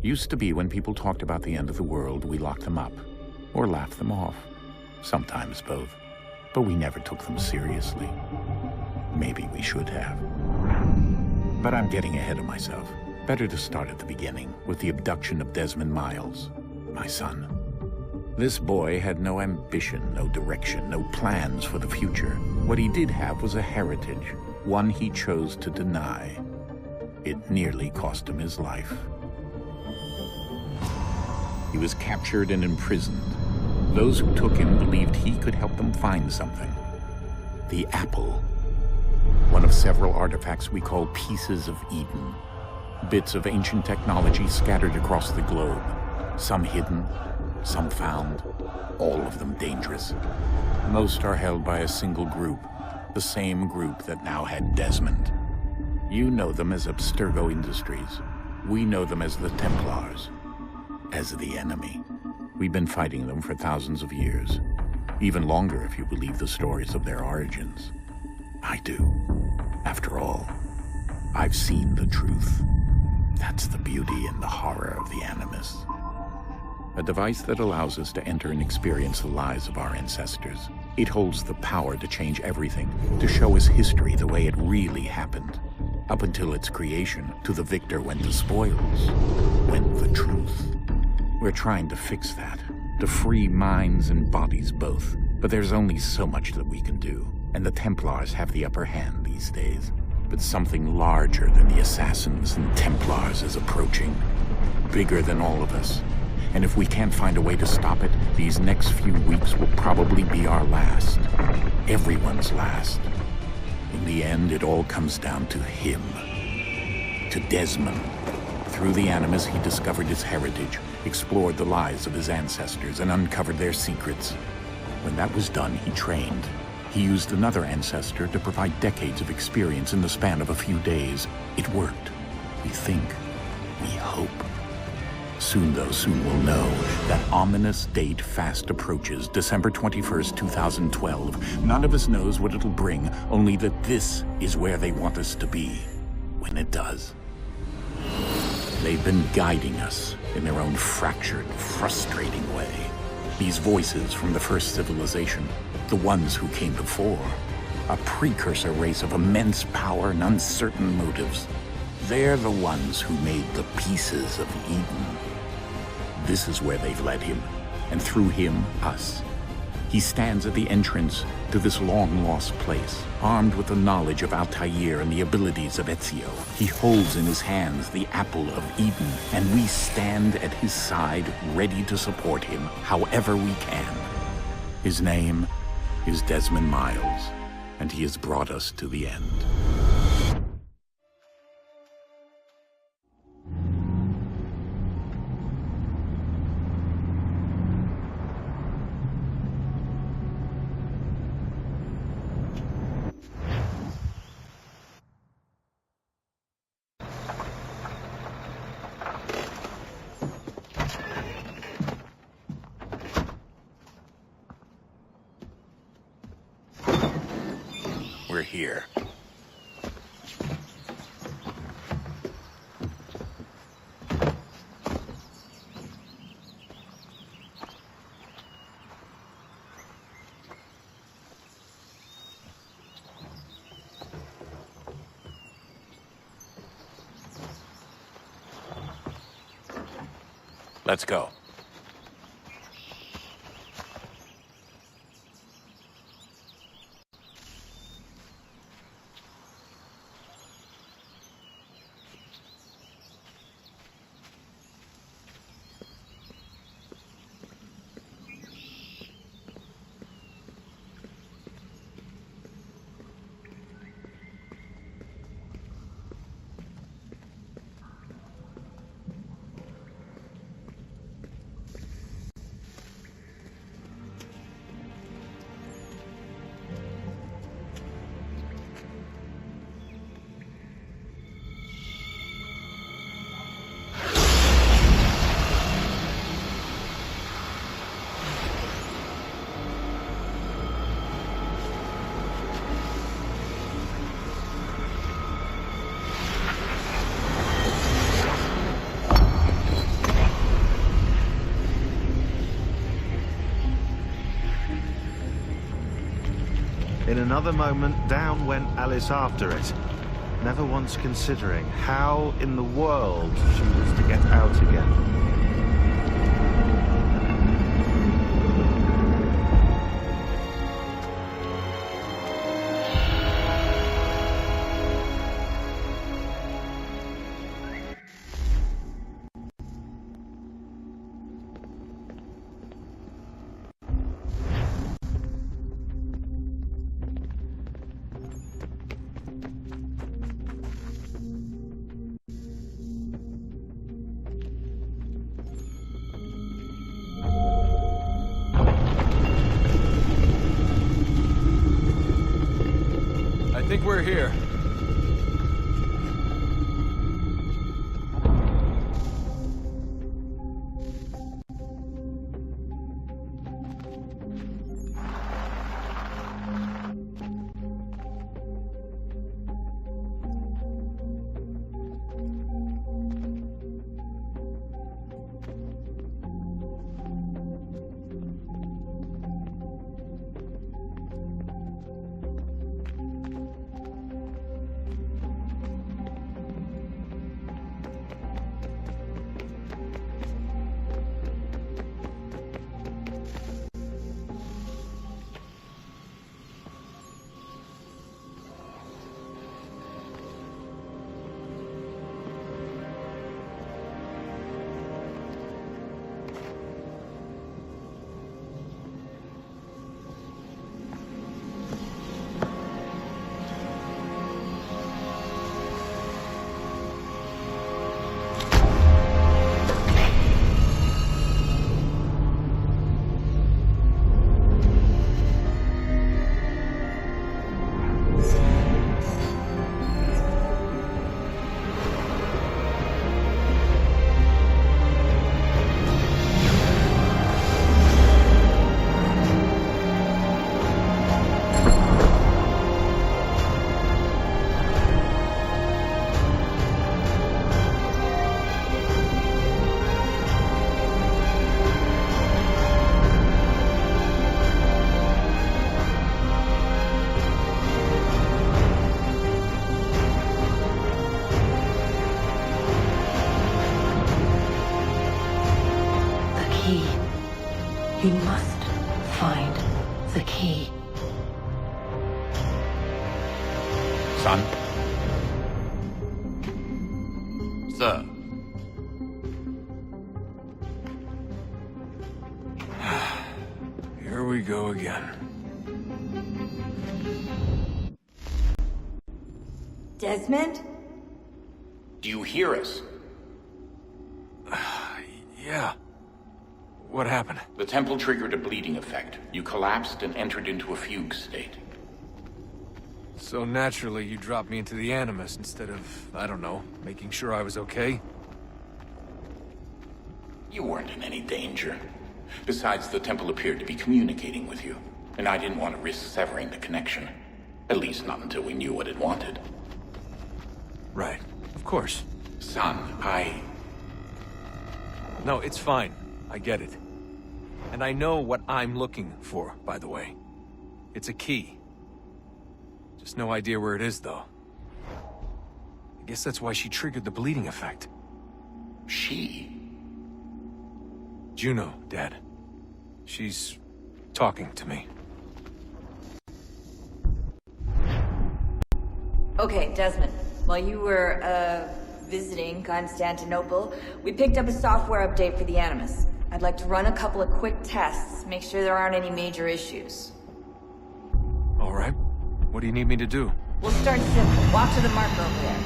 Used to be when people talked about the end of the world, we locked them up, or laughed them off. Sometimes both. But we never took them seriously. Maybe we should have. But I'm getting ahead of myself. Better to start at the beginning, with the abduction of Desmond Miles, my son. This boy had no ambition, no direction, no plans for the future. What he did have was a heritage, one he chose to deny. It nearly cost him his life. He was captured and imprisoned. Those who took him believed he could help them find something. The apple. One of several artifacts we call pieces of Eden. Bits of ancient technology scattered across the globe. Some hidden, some found, all of them dangerous. Most are held by a single group, the same group that now had Desmond. You know them as Abstergo Industries. We know them as the Templars. As the enemy. We've been fighting them for thousands of years. Even longer if you believe the stories of their origins. I do. After all, I've seen the truth. That's the beauty and the horror of the Animus. A device that allows us to enter and experience the lives of our ancestors. It holds the power to change everything, to show us history the way it really happened. Up until its creation, to the victor went the spoils, went the truth. We're trying to fix that, to free minds and bodies both. But there's only so much that we can do, and the Templars have the upper hand these days. But something larger than the Assassins and Templars is approaching, bigger than all of us. And if we can't find a way to stop it, these next few weeks will probably be our last. Everyone's last. In the end, it all comes down to him. To Desmond. Through the Animus, he discovered his heritage, explored the lives of his ancestors, and uncovered their secrets. When that was done, he trained. He used another ancestor to provide decades of experience in the span of a few days. It worked. We think. We hope. Soon, though, soon we'll know. That ominous date fast approaches, December 21st, 2012. None of us knows what it'll bring, only that this is where they want us to be, when it does. They've been guiding us in their own fractured, frustrating way. These voices from the first civilization, the ones who came before, a precursor race of immense power and uncertain motives. They're the ones who made the pieces of Eden. This is where they've led him, and through him, us. He stands at the entrance to this long-lost place, armed with the knowledge of Altair and the abilities of Ezio. He holds in his hands the apple of Eden, and we stand at his side, ready to support him however we can. His name is Desmond Miles, and he has brought us to the end. We're here. Let's go. In another moment, down went Alice after it, never once considering how in the world she was to get out again. I think we're here. You must find the key. Son? Sir. Here we go again. Desmond? Do you hear us? Yeah. What happened? The temple triggered a bleeding effect. You collapsed and entered into a fugue state. So naturally, you dropped me into the Animus instead of, I don't know, making sure I was okay? You weren't in any danger. Besides, the temple appeared to be communicating with you, and I didn't want to risk severing the connection. At least not until we knew what it wanted. Right. Of course. Son, No, it's fine. I get it. And I know what I'm looking for, by the way. It's a key. Just no idea where it is, though. I guess that's why she triggered the bleeding effect. She? Juno, Dad. She's talking to me. Okay, Desmond. While you were, visiting Constantinople, we picked up a software update for the Animus. I'd like to run a couple of quick tests, make sure there aren't any major issues. All right. What do you need me to do? We'll start simple. Walk to the marker over there.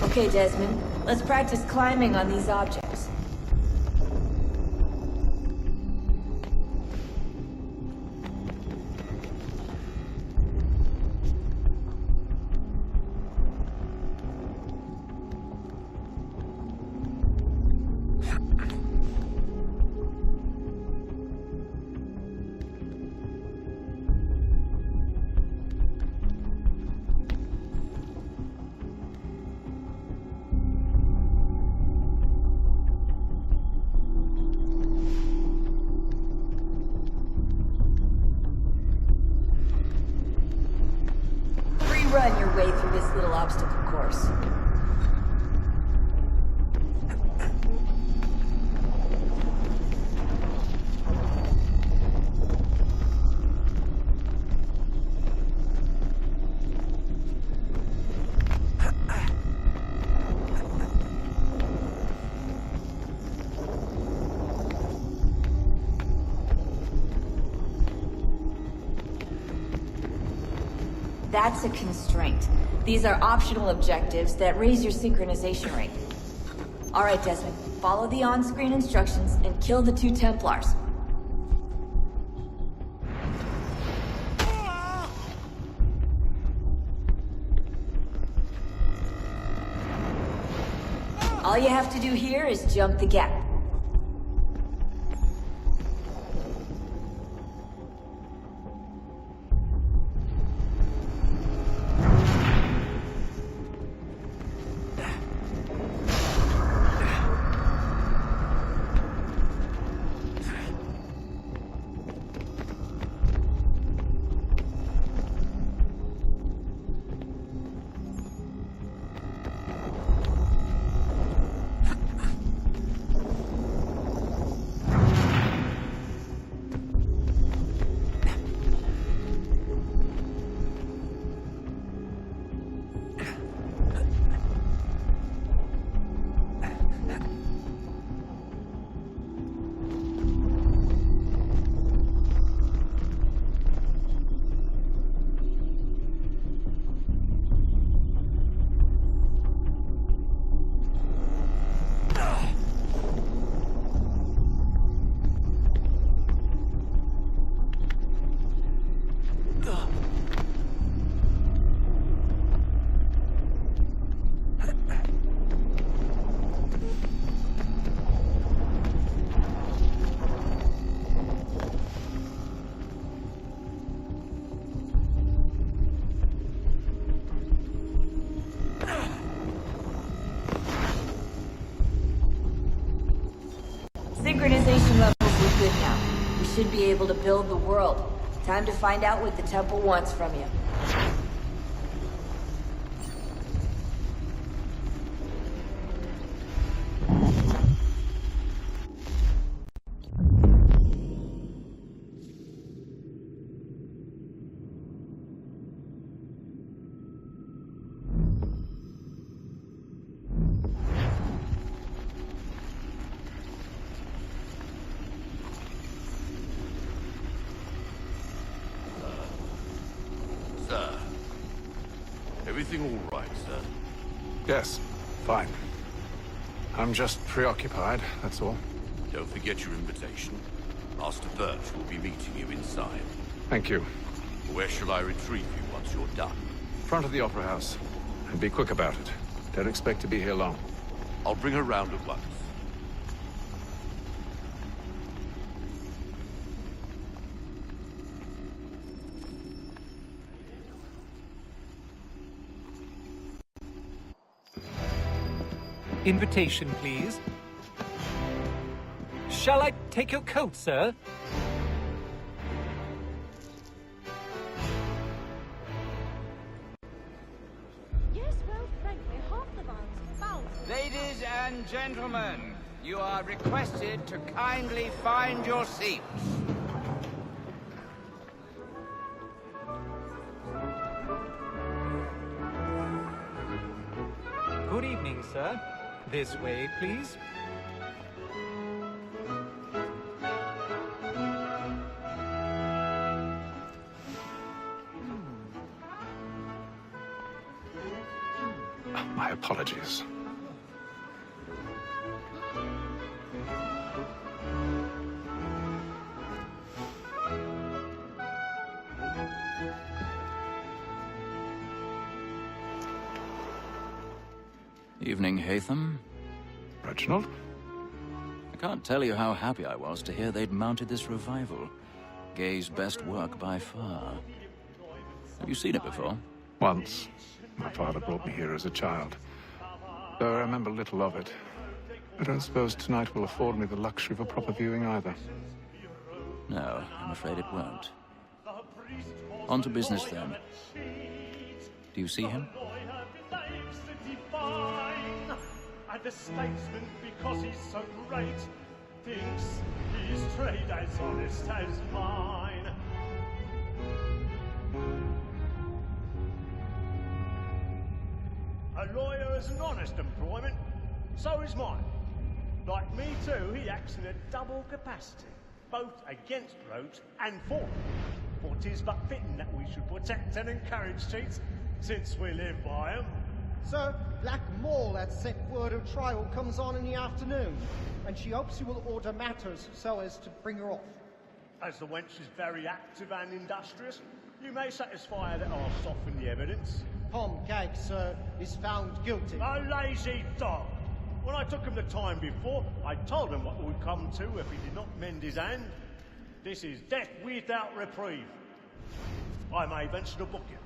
Okay, Desmond. Let's practice climbing on these objects. Run your way through this little obstacle course. That's a constraint. These are optional objectives that raise your synchronization rate. All right, Desmond. Follow the on-screen instructions and kill the 2 Templars. All you have to do here is jump the gap. Synchronization levels are good now. We should be able to build the world. Time to find out what the temple wants from you. Everything all right, sir? Yes, fine. I'm just preoccupied, that's all. Don't forget your invitation. Master Birch will be meeting you inside. Thank you. Where shall I retrieve you once you're done? Front of the Opera House. And be quick about it. Don't expect to be here long. I'll bring her round at once. Invitation, please. Shall I take your coat, sir? Yes, well, frankly, half the violence foul. Ladies and gentlemen, you are requested to kindly find your seats. Good evening, sir. This way, please. My apologies. Evening, Hatham. Reginald? I can't tell you how happy I was to hear they'd mounted this revival. Gay's best work by far. Have you seen it before? Once. My father brought me here as a child. Though I remember little of it. I don't suppose tonight will afford me the luxury of a proper viewing either. No, I'm afraid it won't. On to business, then. Do you see him? And the statesman, because he's so great, thinks his trade as honest as mine. A lawyer is an honest employment, so is mine. Like me too, he acts in a double capacity, both against rogues and for them. For 'tis but fitting that we should protect and encourage cheats, since we live by 'em. Sir, Black Mall had sent word of trial comes on in the afternoon, and she hopes you will order matters so as to bring her off. As the wench is very active and industrious, you may satisfy her that I'll soften the evidence. Tom Gag, sir, is found guilty. A lazy dog! When I took him the time before, I told him what would come to if he did not mend his hand. This is death without reprieve. I may venture to book you.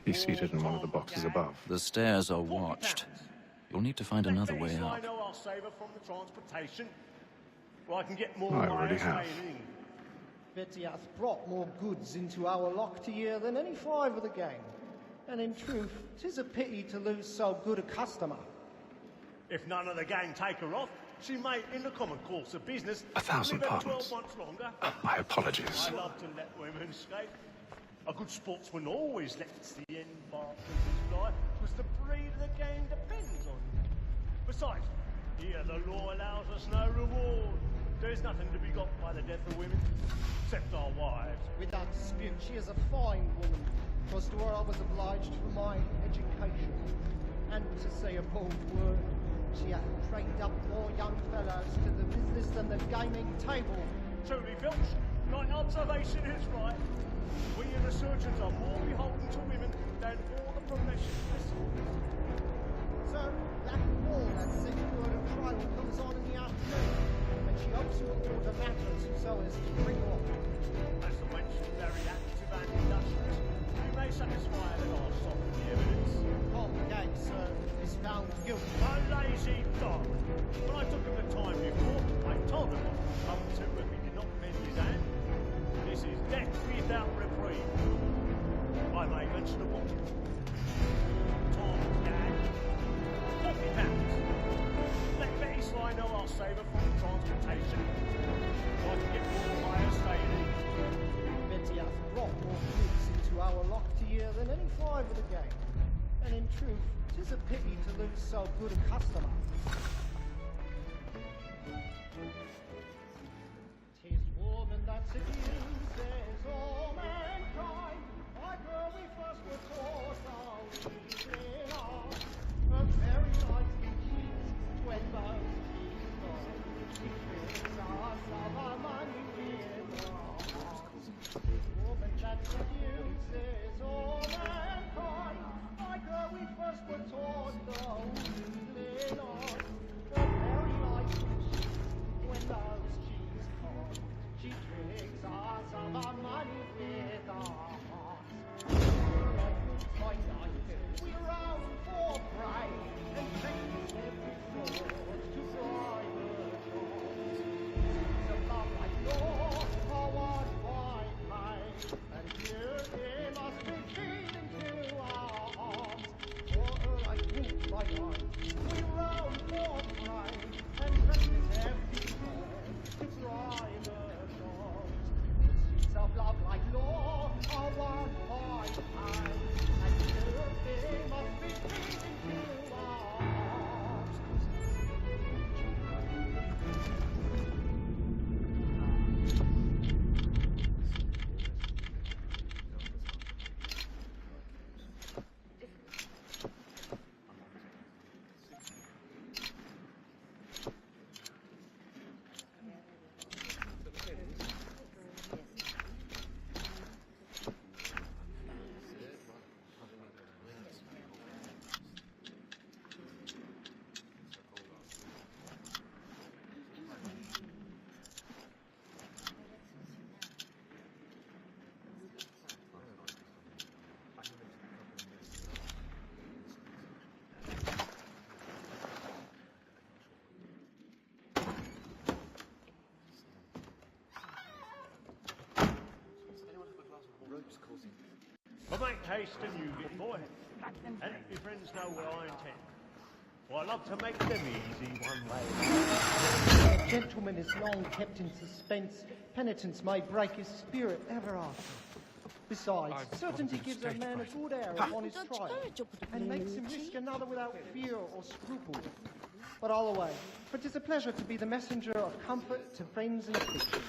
He's seated in one of the boxes above. The stairs are watched. You'll need to find another way I up. know I'll save her from the transportation. Well, I can get more I already wires have. staying in. Betty hath brought more goods into our lock to year than any five of the gang. And in truth, 'tis a pity to lose so good a customer. If none of the gang take her off, she may, in the common course of business, 1,000 live at pardons. 12 months longer. My apologies. I love to let women escape. A good sportsman always lets the end bark of his fly, because the breed of the game depends on it. Besides, here the law allows us no reward. There's nothing to be got by the death of women, except our wives. Without dispute, she is a fine woman. 'Twas to her I was obliged for my education. And to say a bold word, she hath trained up more young fellows to the business than the gaming table. Truly, Filch, my observation is right. We and the surgeons are more beholden to women than all the professions. Sir, Black Wall has sent word of trial comes on in the afternoon, and she hopes you will order matters so as to bring her off. As the wench is very active and industrious, you may satisfy her that I'll soften the evidence. Tom Gag, sir, is found guilty. A lazy dog! When I took him the time before, I told him what would come to if he did not mend his hand. This is death without reprieve. I may venture to book you. Tom Gag, £40. Let Betty Sly know I'll save her from transportation. I can get more higher staying in. Betty hath brought more goods into our lock to year than any five of the gang. And in truth, 'tis a pity to lose so good a customer. 'Tis woman that seduces all mankind. Like her we first were taught how we are. Her very light in cheeks, when those cheeks gone. She tricks us of our money with her. Woman that seduces all mankind. Like her we first were taught how we are. Her very light in cheeks, when those cheeks gone. She tricks us of our money with But make haste and you get, boy. And if your friends know what I intend. Well, I love to make them easy one way. The gentleman is long kept in suspense. Penitence may break his spirit ever after. Besides, certainty gives a man a good air upon his trial, and makes him risk another without fear or scruple. But all away, for 'tis a pleasure to be the messenger of comfort to friends and affliction.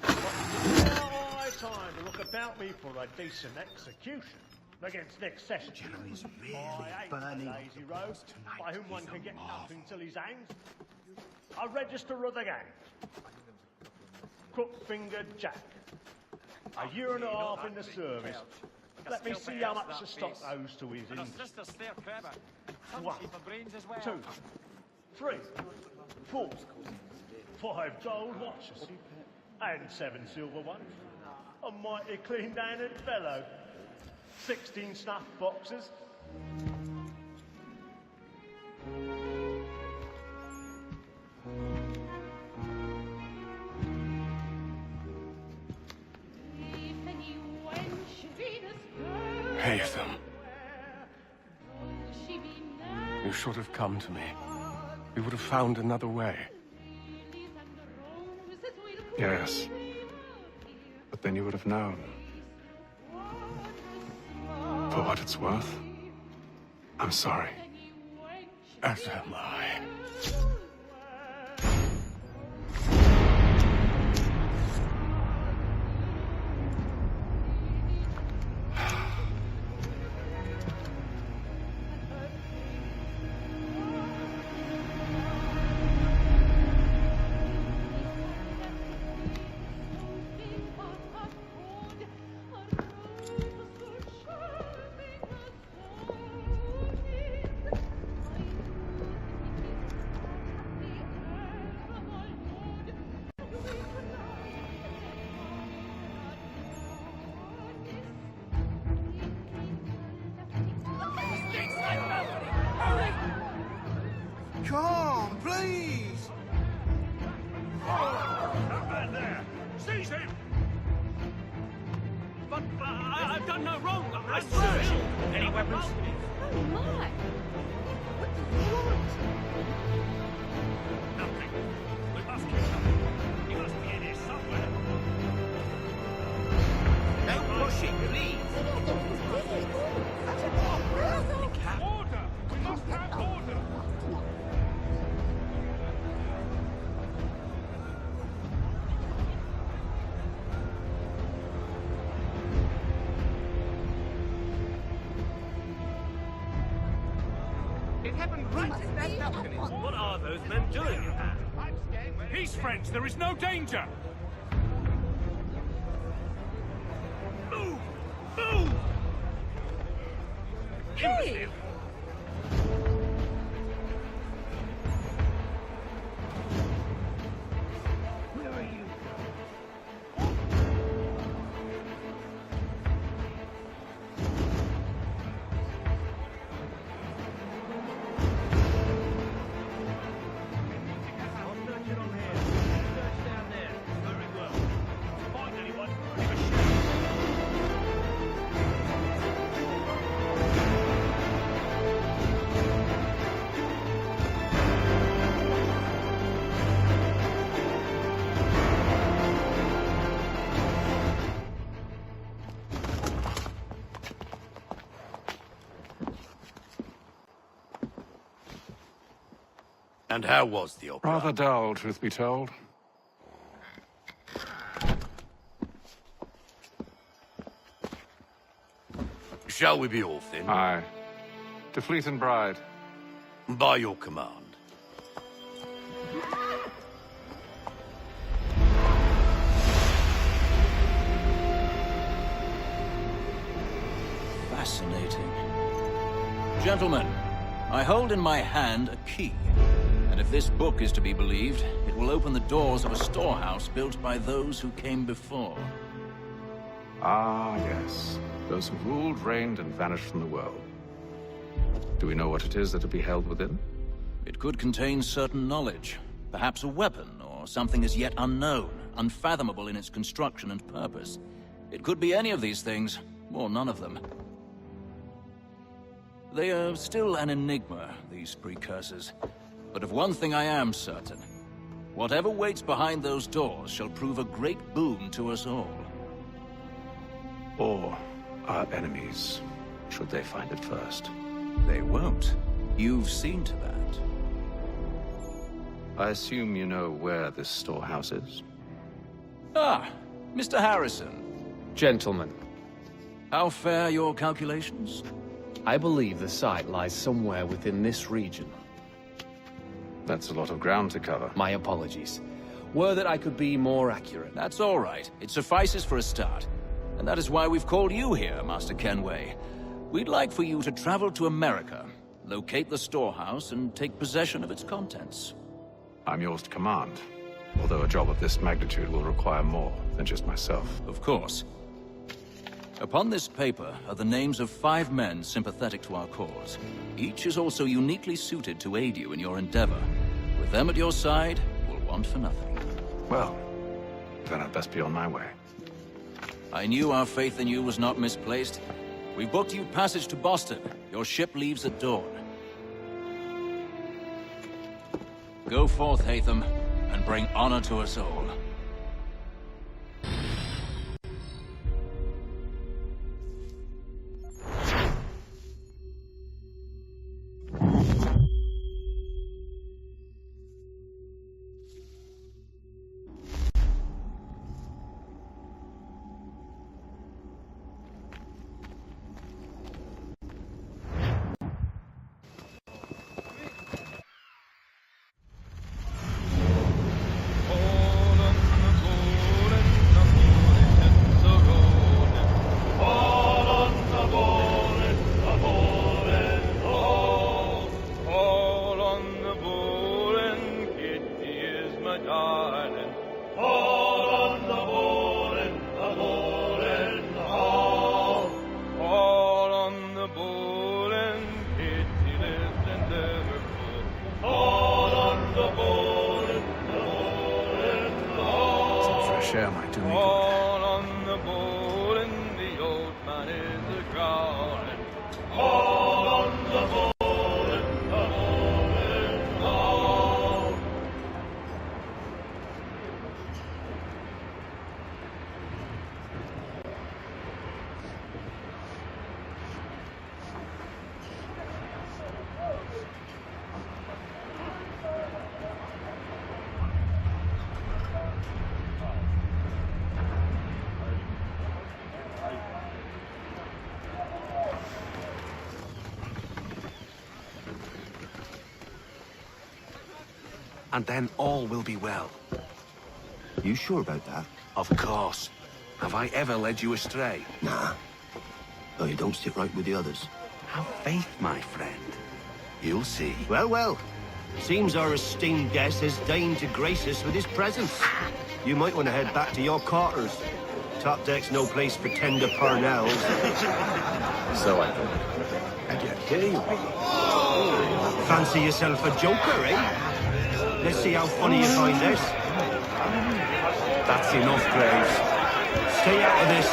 Now I time to look about me for a decent execution against next session. Jeremy's really I hate burning the lazy rogue, by whom one can get nothing till he's hanged. A register of the gang. Crook-fingered Jack. A year and a half in the service. Let me see how much the stock owes to his interest. 1, 2, 3, 4, 5 gold watches, and 7 silver ones. A mighty clean-handed fellow. 16 snuff boxes. Haytham. You should have come to me. We would have found another way. Yes. But then you would have known. For what it's worth, I'm sorry. As am I. Come, please! That man there! Seize him! But I've done no wrong. I swear. Any weapons? Oh my! What do you want? Nothing. We must kill him. He must be in here somewhere. Don't push it, please. Order! We must have order! It happened right as that balcony. What are those men doing in there? Peace, friends. There is no danger. Move! Move! Hey! Where are you? I'll search it on here. Search down there. Very well. Find anyone, give a shout. And how was the opera? Rather dull, truth be told. Shall we be off then? Aye. To Fleet and Bride. By your command. Fascinating. Gentlemen, I hold in my hand a key. And if this book is to be believed, it will open the doors of a storehouse built by those who came before. Ah, yes. Those who ruled, reigned, and vanished from the world. Do we know what it is that will be held within? It could contain certain knowledge. Perhaps a weapon, or something as yet unknown, unfathomable in its construction and purpose. It could be any of these things, or none of them. They are still an enigma, these precursors. But of one thing I am certain. Whatever waits behind those doors shall prove a great boon to us all. Or our enemies, should they find it first. They won't. You've seen to that. I assume you know where this storehouse is? Ah, Mr. Harrison. Gentlemen, How fare your calculations? I believe the site lies somewhere within this region. That's a lot of ground to cover. My apologies. Were that I could be more accurate. That's all right. It suffices for a start. And that is why we've called you here, Master Kenway. We'd like for you to travel to America, locate the storehouse, and take possession of its contents. I'm yours to command. Although a job of this magnitude will require more than just myself. Of course. Upon this paper are the names of 5 men sympathetic to our cause. Each is also uniquely suited to aid you in your endeavor. With them at your side, we'll want for nothing. Well, then I'd best be on my way. I knew our faith in you was not misplaced. We've booked you passage to Boston. Your ship leaves at dawn. Go forth, Hatham, and bring honor to us all. Share might do me good. All on the board and the old man is a-growling. All on the board and the board and all. And then all will be well. You sure about that? Of course. Have I ever led you astray? Nah. No, you don't sit right with the others. Have faith, my friend. You'll see. Well, well. Seems our esteemed guest has deigned to grace us with his presence. You might want to head back to your quarters. Top deck's no place for tender parnells. So I thought. And yet here you are. Fancy yourself a joker, eh? Let's see how funny you find this. That's enough, Graves. Stay out of this.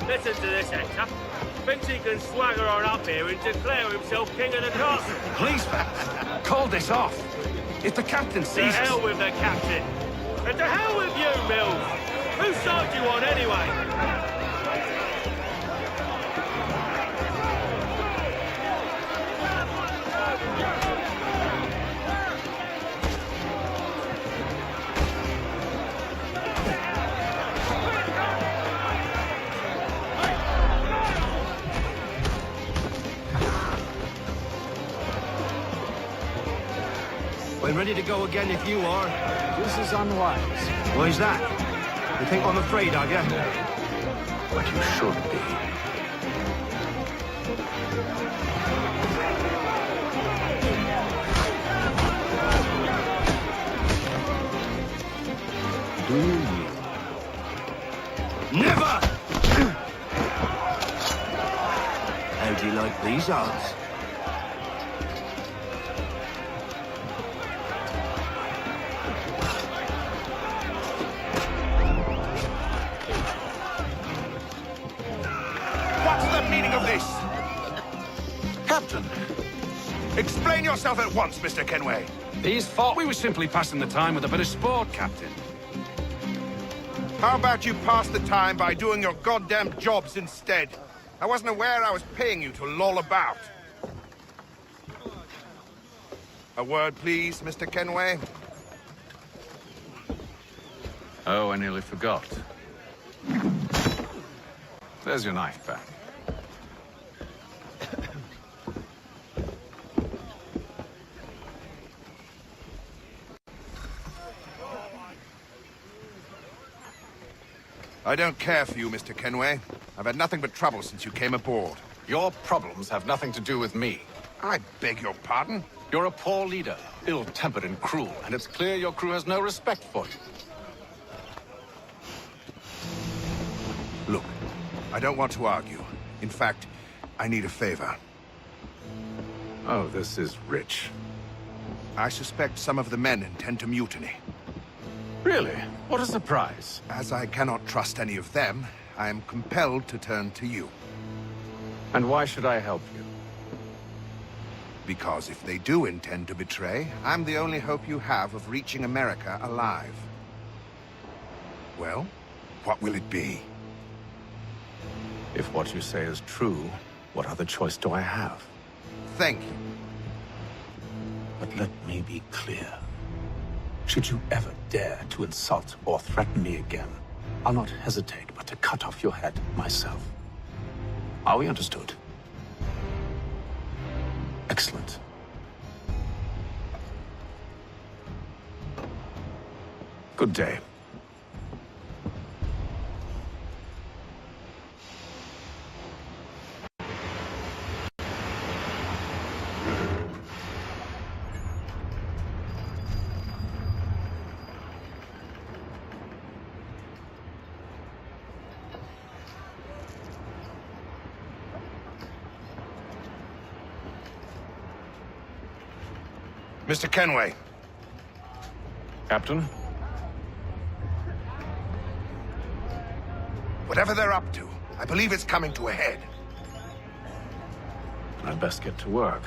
Listen to this, Hector. Thinks he can swagger on up here and declare himself king of the castle. Please, fellas, call this off. If the captain To sees hell us... with the captain. And to hell with you, Mills. Whose side do you on anyway? ready to go again if you are. This is unwise. Why's that? You think I'm afraid of you? No. But you should be. Do you? Never! How do you like these odds? What's the meaning of this? Captain! Explain yourself at once, Mr. Kenway. These thought we were simply passing the time with a bit of sport, Captain. How about you pass the time by doing your goddamn jobs instead? I wasn't aware I was paying you to loll about. A word, please, Mr. Kenway. Oh, I nearly forgot. There's your knife back. I don't care for you, Mr. Kenway. I've had nothing but trouble since you came aboard. Your problems have nothing to do with me. I beg your pardon? You're a poor leader, ill-tempered and cruel, and it's clear your crew has no respect for you. Look, I don't want to argue. In fact, I need a favor. Oh, this is rich. I suspect some of the men intend to mutiny. Really? What a surprise. As I cannot trust any of them, I am compelled to turn to you. And why should I help you? Because if they do intend to betray, I'm the only hope you have of reaching America alive. Well, what will it be? If what you say is true, what other choice do I have? Thank you. But let me be clear. Should you ever dare to insult or threaten me again, I'll not hesitate but to cut off your head myself. Are we understood? Excellent. Good day. Mr. Kenway. Captain? Whatever they're up to, I believe it's coming to a head. I'd best get to work.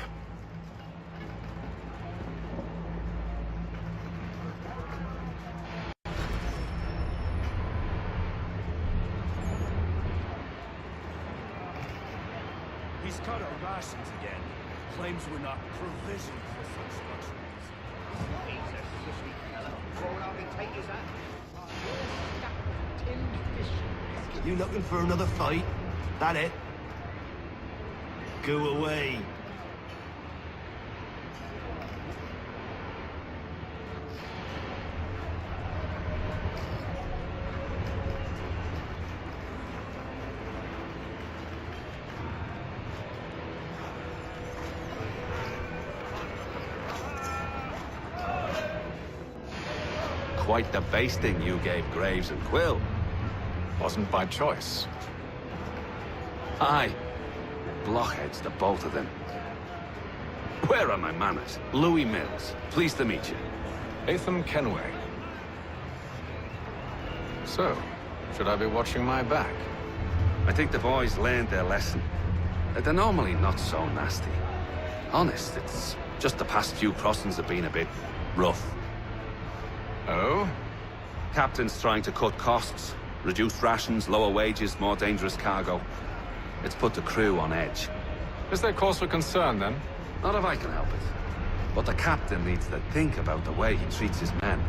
He's cut our rations again. Claims we're not provisioned for such luxuries. He's a sissy fellow. Throw out and take his hat. Tinned fish. You looking for another fight? That it? Go away. Quite the basting you gave Graves and Quill. Wasn't by choice. Aye. Blockheads, the both of them. Where are my manners? Louis Mills. Pleased to meet you. Ethan Kenway. So, should I be watching my back? I think the boys learned their lesson. They're normally not so nasty. Honest, it's just the past few crossings have been a bit rough. Oh? Captain's trying to cut costs. Reduced rations, lower wages, more dangerous cargo. It's put the crew on edge. Is there cause for concern, then? Not if I can help it. But the captain needs to think about the way he treats his men.